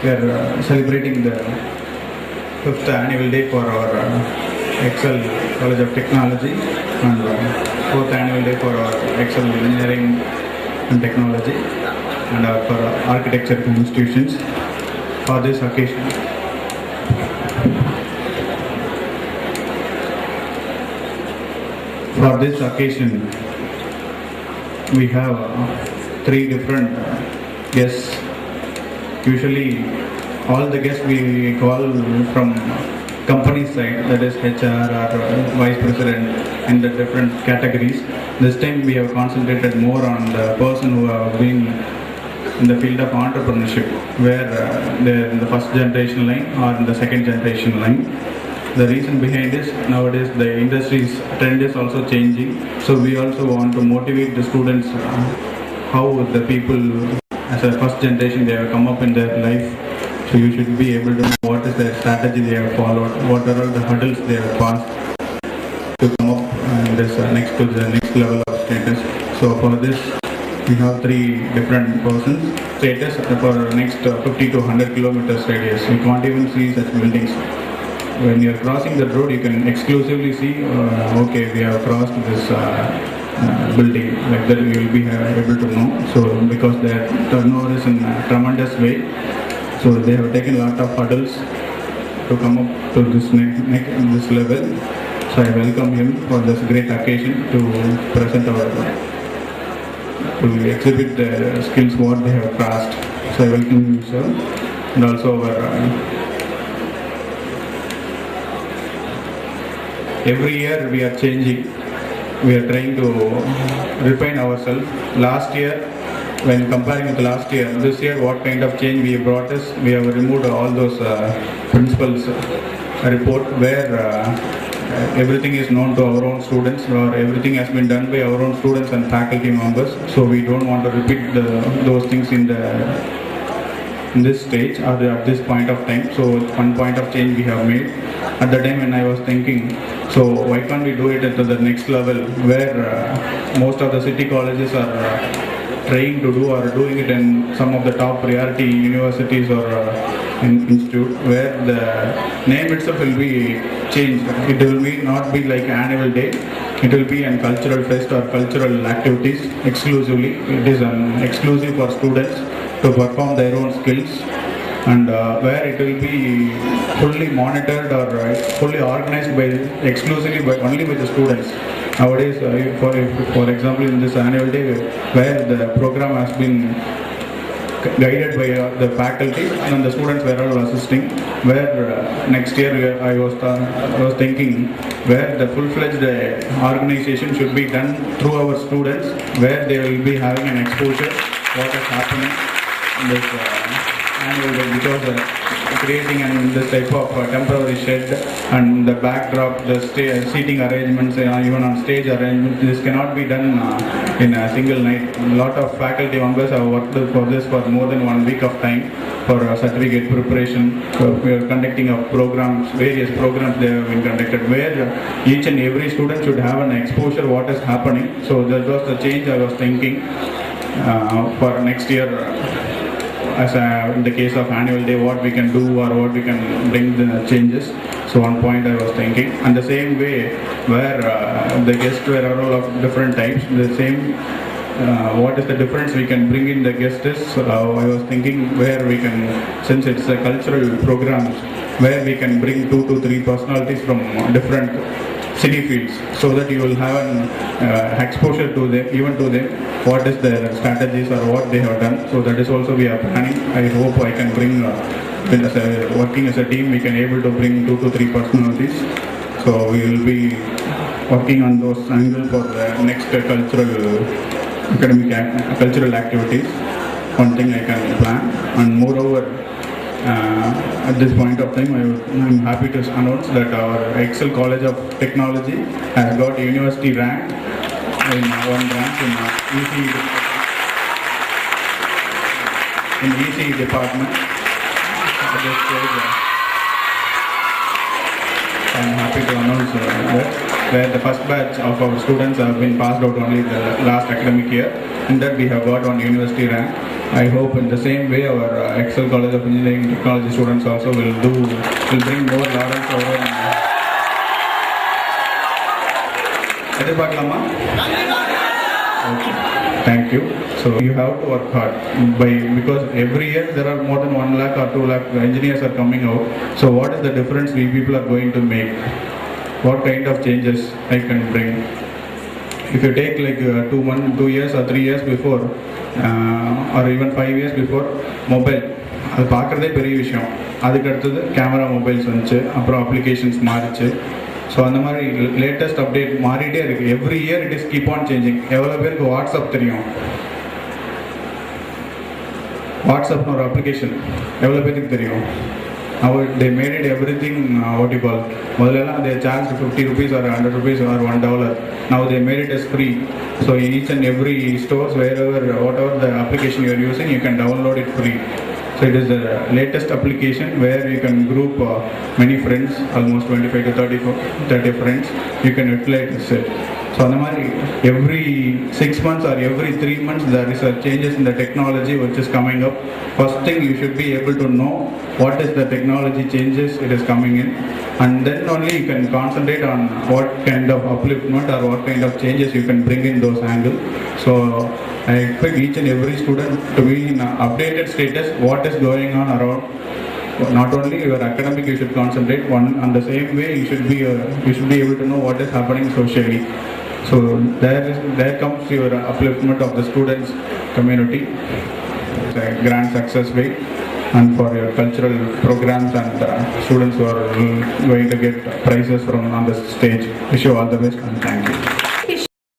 we are celebrating the 5th annual day for our Excel College of Technology and 4th annual day for our Excel Engineering and Technology and for architecture institutions. For this occasion, we have 3 different guests. Usually all the guests we call from company side, that is HR or vice president in the different categories. This time we have concentrated more on the person who have been in the field of entrepreneurship, where they're in the first generation line or in the second generation line. The reason behind this, nowadays the industry's trend is also changing, so we also want to motivate the students how the people as a first generation they have come up in their life. So you should be able to know what is their strategy they have followed, what are all the hurdles they have passed to come up and this next to the next level of status. So for this we have 3 different persons. Status for next 50 to 100 kilometers radius. You can't even see such buildings. When you are crossing the road, you can exclusively see, okay, we have crossed this building. Like that, you will be able to know. So because their turnover is in a tremendous way, so they have taken a lot of hurdles to come up to this this level. So I welcome him for this great occasion to present to exhibit the skills what they have passed. So I welcome you, sir, and also our every year we are changing. We are trying to refine ourselves. Last year, when comparing with last year, this year what kind of change we brought is we have removed all those principals report where everything is known to our own students or everything has been done by our own students and faculty members. So we don't want to repeat those things in this stage or at this point of time. So one point of change we have made. At the time when I was thinking, so why can't we do it at the next level where most of the city colleges are trying to do or doing it in some of the top priority universities or institute, where the name itself will be changed. It will not be like annual day. It will be an cultural fest or cultural activities exclusively. It is an exclusive for students to perform their own skills, and where it will be fully monitored or fully organized exclusively only by the students. Nowadays, for example, in this annual day, where the program has been guided by the faculty and the students were all assisting, where next year I was thinking where the full-fledged organization should be done through our students, where they will be having an exposure what is happening in this annual day, because creating this type of temporary shed and the backdrop, the seating arrangements, even on stage arrangements, this cannot be done in a single night. A lot of faculty members have worked for this for more than 1 week of time for certificate preparation. We are conducting programs, various programs they have been conducted, where each and every student should have an exposure what is happening. So that was the change I was thinking for next year. As in the case of annual day, what we can do or what we can bring the changes. So one point I was thinking, and the same way where the guests were all of different types, the same what is the difference we can bring in the guests is, I was thinking where we can, since it's a cultural program, where we can bring 2 to 3 personalities from different city fields, so that you will have an exposure to them, even to them, what is their strategies or what they have done. So that is also we are planning. I hope I can bring, working as a team, we can able to bring 2 to 3 personalities. So we will be working on those angles for the next cultural activities. One thing I can plan, and moreover, at this point of time, I'm happy to announce that our Excel College of Technology has got university rank in one branch in ECE department. At this stage, I'm happy to announce that, where the first batch of our students have been passed out only the last academic year, and that we have got one university rank. I hope in the same way our Excel College of Engineering Technology students also will bring more Lawrence over. Okay. Thank you. So you have to work hard because every year there are more than 1 lakh or 2 lakh engineers are coming out. So what is the difference we people are going to make? What kind of changes I can bring? If you take like 2 years or 3 years before or even 5 years before, mobile அது பார்க்குறதே பெரிய விஷயம். அதுக்கு அடுத்தது camera mobiles வந்துச்சு, அப்புறம் applications மாறிச்சு. So அந்த மாதிரி லேட்டஸ்ட் அப்டேட் மாறிட்டே இருக்குது. Every year it is keep on changing. எவ்வளோ பேருக்கு வாட்ஸ்அப் தெரியும்? வாட்ஸ்அப்னு ஒரு அப்ளிகேஷன் எவ்வளோ பேருக்கு தெரியும்? They made it everything, what you call, முதல்ல they charged 50 rupees or 100 rupees or $1. Now they made it as free. So each and every stores, wherever, whatever the application you are using, you can download it free. So it is the latest application where you can group many friends, almost 25 to 30 friends. You can utilize it. So every 6 months or every 3 months there is a changes in the technology which is coming up. First thing you should be able to know what is the technology changes it is coming in, and then only you can concentrate on what kind of upliftment or what kind of changes you can bring in those angles. So I expect each and every student to be in updated status what is going on around. Not only your academic you should concentrate on the same way you should be able to know what is happening socially. So there comes your upliftment of the students community. It's a grand success way, and for your cultural programs and students who are going to get prizes from on the stage. Wish you all the best and thank you.